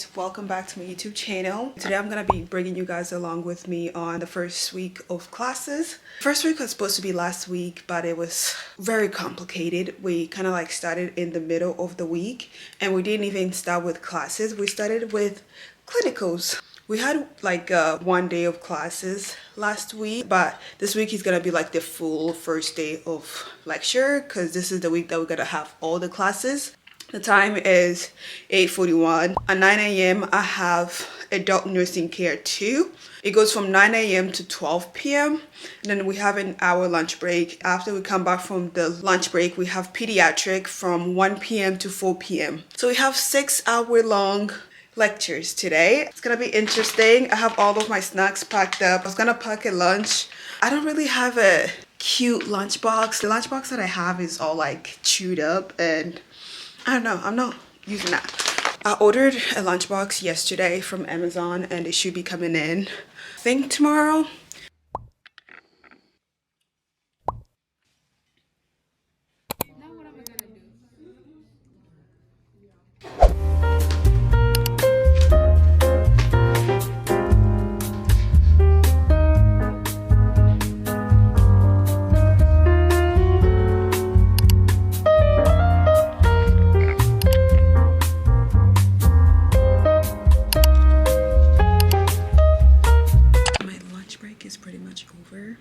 guys, welcome back to my YouTube channel. Today I'm gonna be bringing you guys along with me on the first week of classes. First week was supposed to be last week, but it was very complicated. We kind of like started in the middle of the week and we didn't even start with classes. We started with clinicals. We had like 1 day of classes last week, but this week is gonna be like the full first day of lecture because this is the week that we're gonna have all the classes. The time is 8:41. At 9 a.m. I have adult nursing care 2. It goes from 9 a.m. to 12 p.m. and then we have an hour lunch break. After we come back from the lunch break, we have pediatric from 1 p.m. to 4 p.m. So we have 6-hour long lectures today. It's gonna be interesting. I have all of my snacks packed up. I was gonna pack a lunch. I don't really have a cute lunchbox. The lunchbox that I have is all like chewed up and I don't know, I'm not using that. I ordered a lunchbox yesterday from Amazon and it should be coming in, I think tomorrow.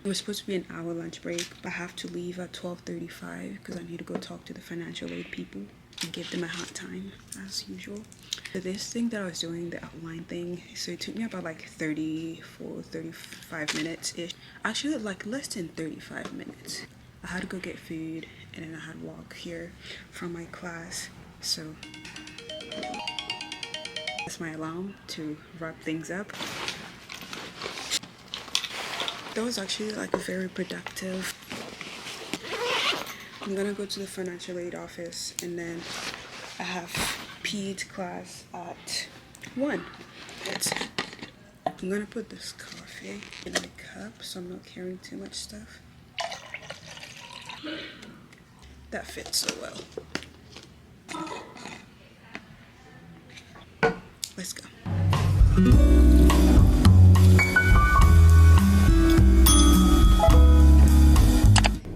It was supposed to be an hour lunch break, but I have to leave at 12:35 because I need to go talk to the financial aid people and give them a hard time as usual. So this thing that I was doing, the outline thing, so it took me about like 35 minutes ish. Actually like less than 35 minutes. I had to go get food and then I had to walk here from my class. So that's my alarm to wrap things up. That was actually like very productive. I'm gonna go to the financial aid office and then I have PED class at 1. I'm gonna put this coffee in my cup so I'm not carrying too much stuff. That fits so well. Let's go.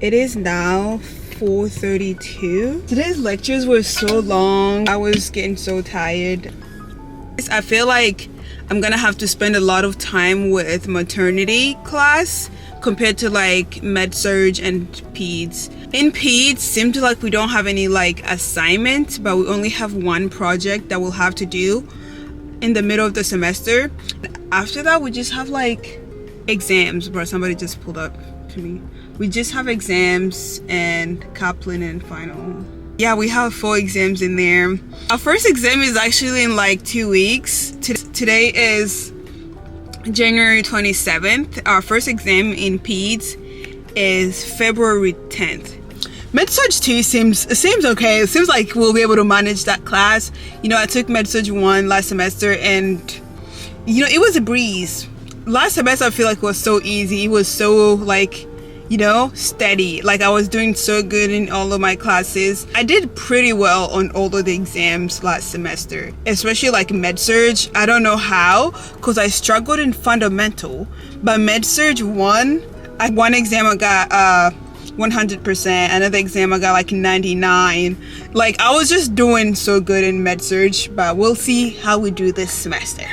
It is now 4:32. Today's lectures were so long. I was getting so tired. I feel like I'm gonna have to spend a lot of time with maternity class compared to like med-surg and peds. In peds, seems like we don't have any like assignment, but we only have one project that we'll have to do in the middle of the semester. After that, we just have like exams. Bro, somebody just pulled up to me. We just have exams and Kaplan and final. Yeah, we have 4 exams in there. Our first exam is actually in like 2 weeks. Today is January 27th. Our first exam in peds is February 10th. Med-surg 2 seems okay. It seems like we'll be able to manage that class. You know, I took Med-surg 1 last semester and you know, it was a breeze. Last semester I feel like it was so easy. It was so like, you know, steady. Like I was doing so good in all of my classes. I did pretty well on all of the exams last semester, especially like med-surg. I don't know how because I struggled in fundamental, but med-surg 1, one exam I got 100%, another exam I got like 99. Like I was just doing so good in med-surg, but we'll see how we do this semester.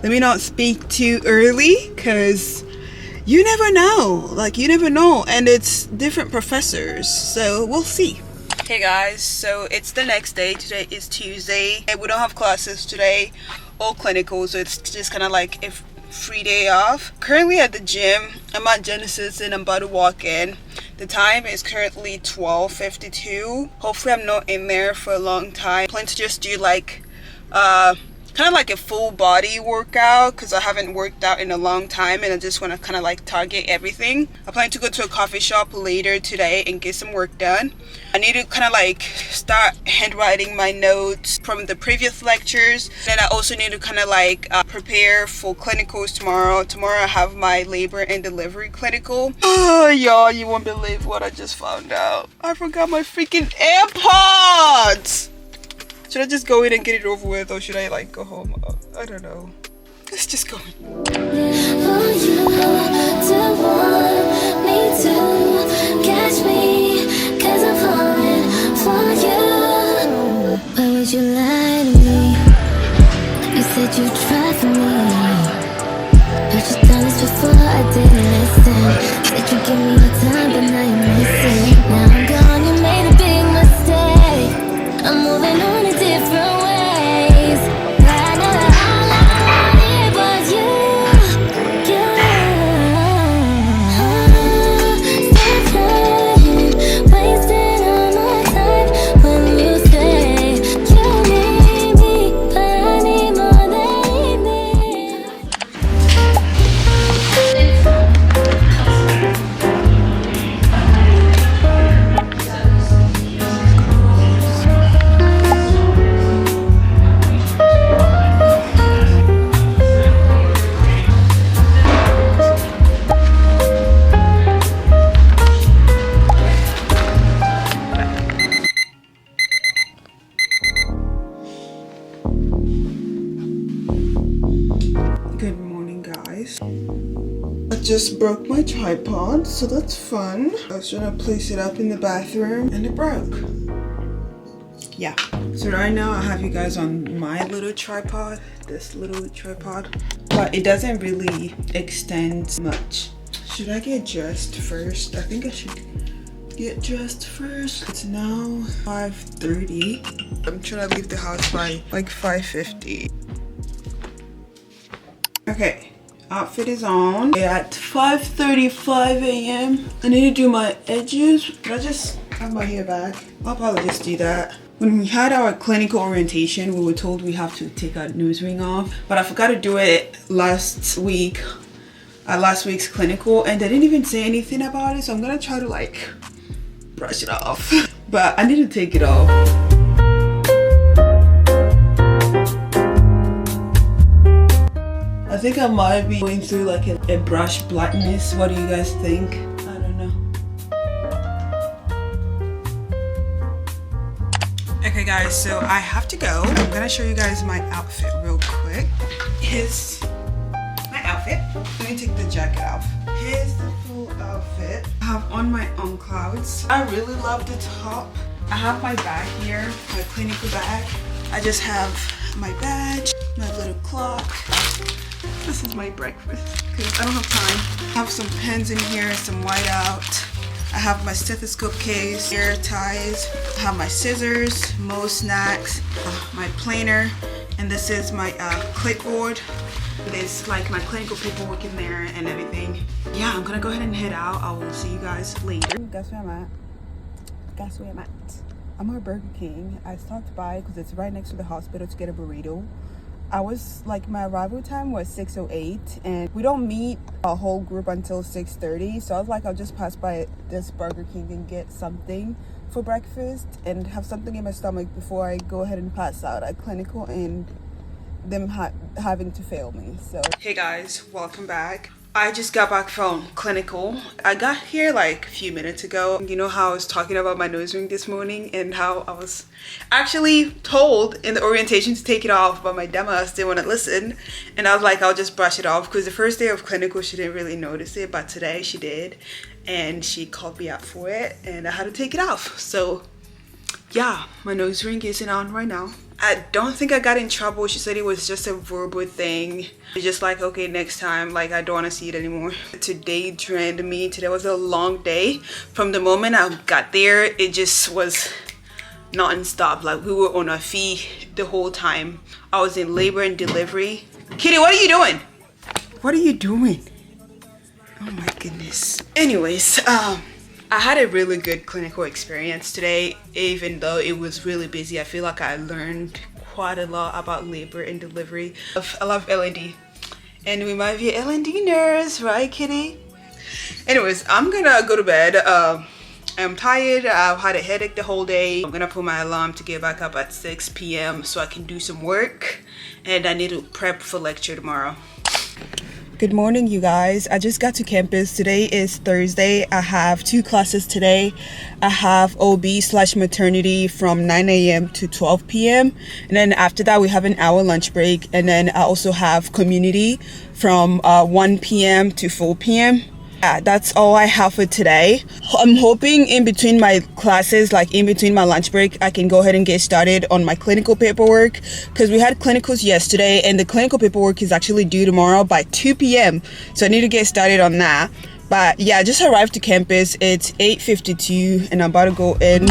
Let me not speak too early because you never know, like you never know, and it's different professors, so we'll see. Hey guys, so it's the next day. Today is Tuesday and we don't have classes today, all clinical, so it's just kind of like a free day off. Currently at the gym. I'm at Genesis and I'm about to walk in. The time is currently 12:52. Hopefully I'm not in there for a long time. I plan to just do like kind of like a full body workout because I haven't worked out in a long time and I just want to kind of like target everything. I plan to go to a coffee shop later today and get some work done. I need to kind of like start handwriting my notes from the previous lectures. Then I also need to kind of like prepare for clinicals tomorrow. Tomorrow I have my labor and delivery clinical. Oh y'all, you won't believe what I just found out. I forgot my freaking AirPods. Should I just go in and get it over with, or should I like go home? I don't know. Let's just go in. For you to want me to catch me, 'cause I'm falling for you. Why would you lie to me? You said you'd try for me, but you done this before, I didn't listen. Said you give me your time, but now you're missing. Now I'm gone, you made a big mistake. I'm moving on in different ways. I know that all I wanted was you. Stop lying, wasting all my time when you say you need me, but I need more than you need. Good morning, guys. I just broke my tripod, so that's fun. I was trying to place it up in the bathroom and it broke. Yeah. So right now I have you guys on my little tripod, this little tripod, but it doesn't really extend much. Should I get dressed first? I think I should get dressed first. It's now 5:30. I'm trying to leave the house by like 5:50. Okay, outfit is on at 5:35 a.m. I need to do my edges, but I just have my hair back. I'll probably just do that. When we had our clinical orientation, we were told we have to take our nose ring off, but I forgot to do it last week at last week's clinical, and they didn't even say anything about it, so I'm gonna try to like brush it off. But I need to take it off. I think I might be going through like a brush blackness. What do you guys think? I don't know. Okay guys, so I have to go. I'm gonna show you guys my outfit real quick. Here's my outfit. Let me take the jacket off. Here's the full outfit. I have on my own clouds. I really love the top. I have my bag here, my clinical bag. I just have my badge, my little clock. This is my breakfast because I don't have time. I have some pens in here, some whiteout. I have my stethoscope case, hair ties. I have my scissors, most snacks, my planner, and this is my clipboard. There's like my clinical paperwork in there and everything. Yeah, I'm gonna go ahead and head out. I will see you guys later. Guess where I'm at? Guess where I'm at? I'm at Burger King. I stopped by because it's right next to the hospital to get a burrito. I was like, my arrival time was 6:08 and we don't meet a whole group until 6:30, so I was like, I'll just pass by this Burger King and get something for breakfast and have something in my stomach before I go ahead and pass out at clinical and them having to fail me. So hey guys, welcome back. I just got back from clinical. I got here like a few minutes ago. You know how I was talking about my nose ring this morning and how I was actually told in the orientation to take it off, but my dumbass didn't want to listen. And I was like, I'll just brush it off because the first day of clinical she didn't really notice it, but today she did. And she called me out for it and I had to take it off. So yeah, my nose ring isn't on right now. I don't think I got in trouble. She said it was just a verbal thing. It's just like, okay, next time, like I don't want to see it anymore. Today drained me. Today was a long day. From the moment I got there, it just was non-stop. Like we were on our feet the whole time. I was in labor and delivery. Kitty, what are you doing? What are you doing? Oh my goodness. Anyways, I had a really good clinical experience today, even though it was really busy. I feel like I learned quite a lot about labor and delivery. I love L&D. And we might be an L&D nurse, right, Kitty? Anyways, I'm gonna go to bed. I'm tired. I've had a headache the whole day. I'm gonna put my alarm to get back up at 6 p.m. so I can do some work. And I need to prep for lecture tomorrow. Good morning, you guys. I just got to campus. Today is Thursday. I have 2 classes today. I have OB/maternity from 9 a.m. to 12 p.m. And then after that, we have an hour lunch break. And then I also have community from 1 p.m. to 4 p.m. Yeah, that's all I have for today. I'm hoping in between my classes, like in between my lunch break, I can go ahead and get started on my clinical paperwork, because we had clinicals yesterday and the clinical paperwork is actually due tomorrow by 2 p.m. So I need to get started on that. But yeah, I just arrived to campus. It's 8:52 and I'm about to go in.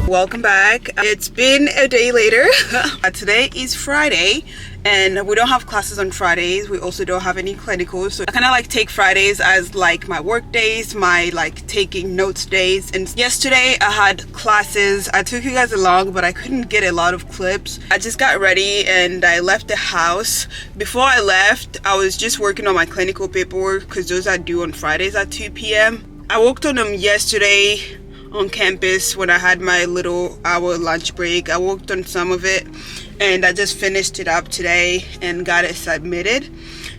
Welcome back. It's been a day later. Today is Friday and we don't have classes on Fridays. We also don't have any clinicals, so I kind of like take Fridays as like my work days, my like taking notes days. And yesterday I had classes. I took you guys along, but I couldn't get a lot of clips. I just got ready and I left the house. Before I left, I was just working on my clinical paperwork because those are due on Fridays at 2 p.m. I worked on them yesterday on campus when I had my little hour lunch break. I worked on some of it and I just finished it up today and got it submitted.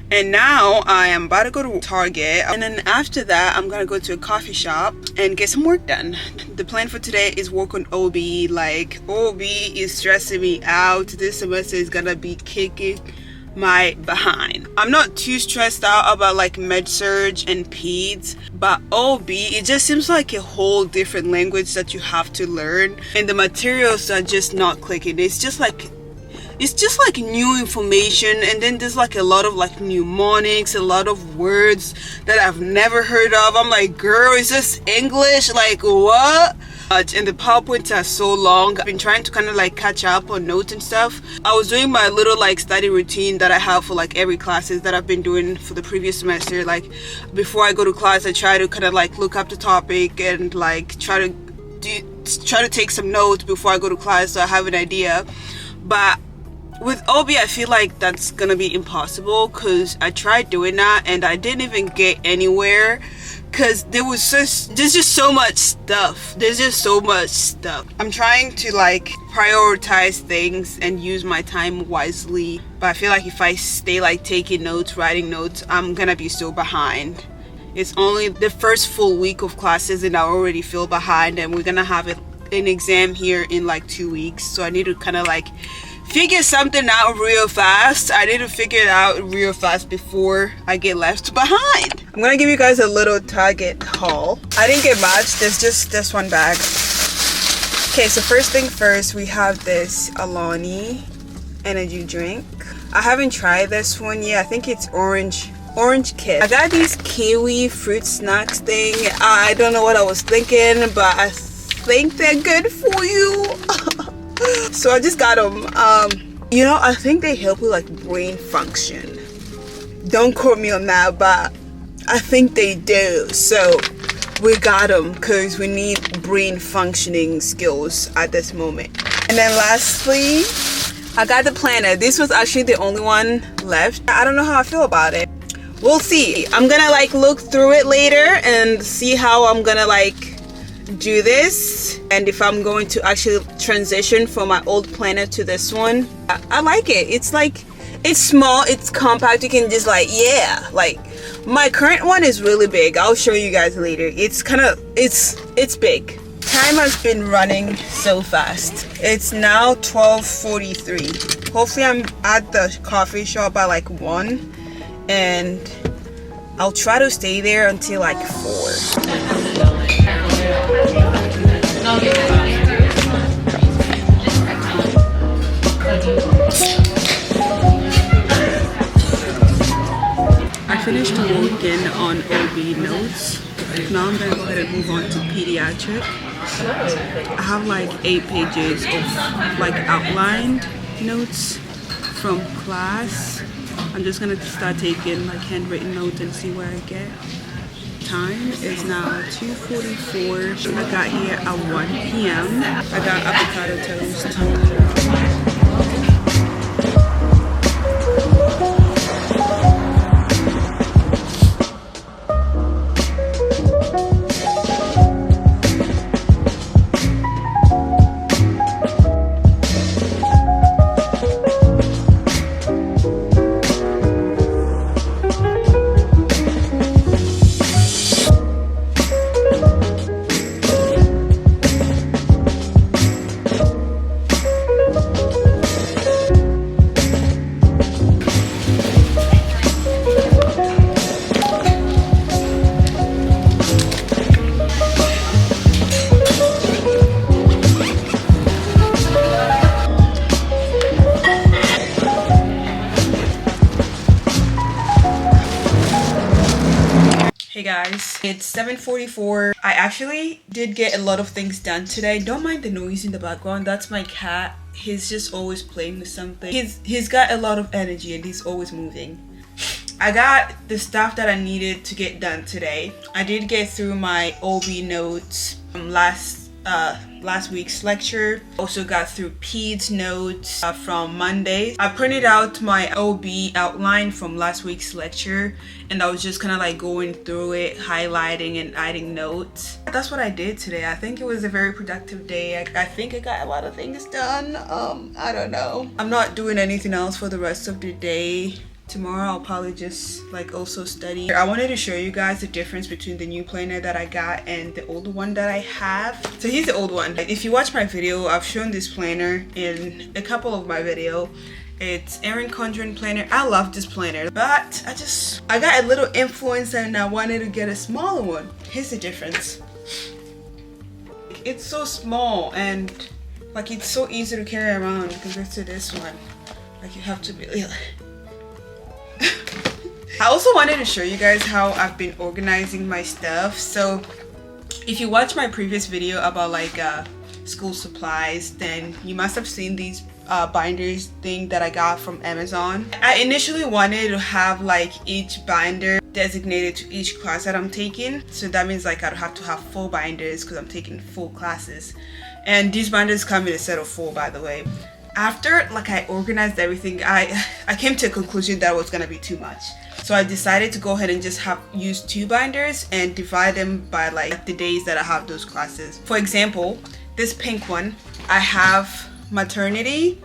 And now I am about to go to Target, and then after that I'm gonna go to a coffee shop and get some work done. The plan for today is work on OB. Like, OB is stressing me out. This semester is gonna be kicking my behind. I'm not too stressed out about like med-surg and peds, but OB, it just seems like a whole different language that you have to learn, and the materials are just not clicking. It's just like new information, and then there's like a lot of like mnemonics, a lot of words that I've never heard of. I'm like, girl, is this English? Like, what? And the PowerPoints are so long. I've been trying to kind of like catch up on notes and stuff. I was doing my little like study routine that I have for like every classes that I've been doing for the previous semester. Like before I go to class, I try to kind of like look up the topic and like try to take some notes before I go to class so I have an idea. But with OB, I feel like that's gonna be impossible because I tried doing that and I didn't even get anywhere, because there's just so much stuff. I'm trying to like prioritize things and use my time wisely, but I feel like if I stay like taking notes, writing notes, I'm gonna be so behind. It's only the first full week of classes and I already feel behind, and we're gonna have an exam here in like 2 weeks, so I need to kind of like figure something out real fast. I need to figure it out real fast before I get left behind. I'm gonna give you guys a little Target haul. I didn't get much. There's just this one bag. Okay, so first thing first, we have this Alani energy drink. I haven't tried this one yet. I think it's orange kit. I got these kiwi fruit snacks thing. I don't know what I was thinking, but I think they're good for you. So I just got them. You know, I think they help with like brain function. Don't quote me on that, but I think they do. So we got them because we need brain functioning skills at this moment. And then lastly, I got the planner. This was actually the only one left. I don't know how I feel about it. We'll see. I'm gonna like look through it later and see how I'm gonna like do this, and if I'm going to actually transition from my old planner to this one. I like it. It's like, it's small, it's compact, you can just like, yeah, like my current one is really big. I'll show you guys later. It's kind of, it's big. Time has been running so fast. It's now 12:43. Hopefully I'm at the coffee shop by like 1, and I'll try to stay there until like 4. I finished working on OB notes. Now I'm gonna go ahead and move on to pediatric. I have like 8 pages of like outlined notes from class. I'm just gonna start taking like handwritten notes and see where I get. Time is now 2:44. I got here at 1 p.m. I got avocado toast. Hey guys, it's 7:44. I actually did get a lot of things done today. Don't mind the noise in the background. That's my cat. He's just always playing with something. He's got a lot of energy and he's always moving. I got the stuff that I needed to get done today. I did get through my OB notes from last week's lecture. Also got through PEDS notes from Monday. I printed out my OB outline from last week's lecture and I was just kind of like going through it, highlighting and adding notes. That's what I did today. I think it was a very productive day. I think I got a lot of things done. I don't know. I'm not doing anything else for the rest of the day. Tomorrow I'll probably just like also study. I wanted to show you guys the difference between the new planner that I got and the old one that I have. So here's the old one. If you watch my video, I've shown this planner in a couple of my videos. It's Erin Condren planner. I love this planner, but I got a little influence and I wanted to get a smaller one. Here's the difference. It's so small and like it's so easy to carry around compared to this one. Like you have to really I also wanted to show you guys how I've been organizing my stuff. So if you watch my previous video about like school supplies, then you must have seen these binders thing that I got from Amazon. I initially wanted to have like each binder designated to each class that I'm taking. So that means like I'd have to have 4 binders because I'm taking full classes. And these binders come in a set of 4, by the way. After like I organized everything, I came to a conclusion that was gonna be too much. So I decided to go ahead and just use 2 binders and divide them by like the days that I have those classes. For example, this pink one, I have maternity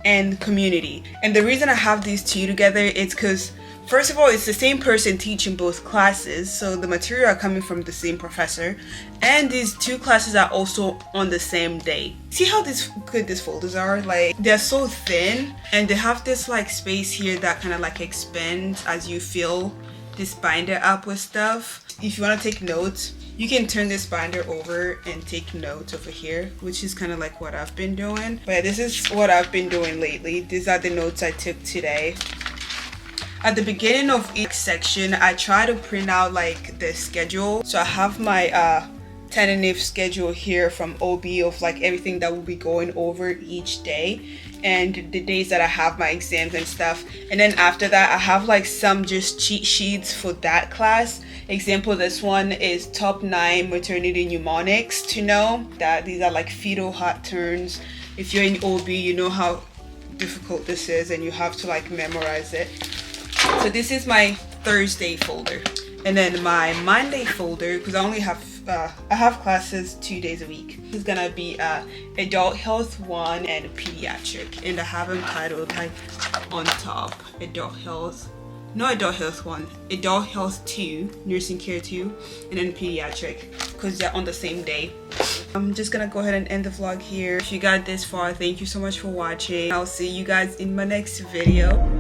and community. And the reason I have these 2 together is because first of all, it's the same person teaching both classes, so the material are coming from the same professor, and these 2 classes are also on the same day. See how good these folders are? Like they're so thin and they have this like space here that kind of like expands as you fill this binder up with stuff. If you want to take notes, you can turn this binder over and take notes over here, which is kind of like what I've been doing. But this is what I've been doing lately. These are the notes I took today. At the beginning of each section, I try to print out like the schedule. So I have my tentative schedule here from OB of like everything that will be going over each day and the days that I have my exams and stuff. And then after that, I have like some just cheat sheets for that class. Example, this one is top 9 maternity mnemonics to know that these are like fetal heart turns. If you're in OB, you know how difficult this is and you have to like memorize it. So this is my Thursday folder, and then my Monday folder, because I only have I have classes 2 days a week. It's gonna be adult health 1 and pediatric, and I have them titled like on top adult health, no adult health 1, adult health 2, nursing care 2, and then pediatric because they're on the same day. I'm just gonna go ahead and end the vlog here. If you got this far, thank you so much for watching. I'll see you guys in my next video.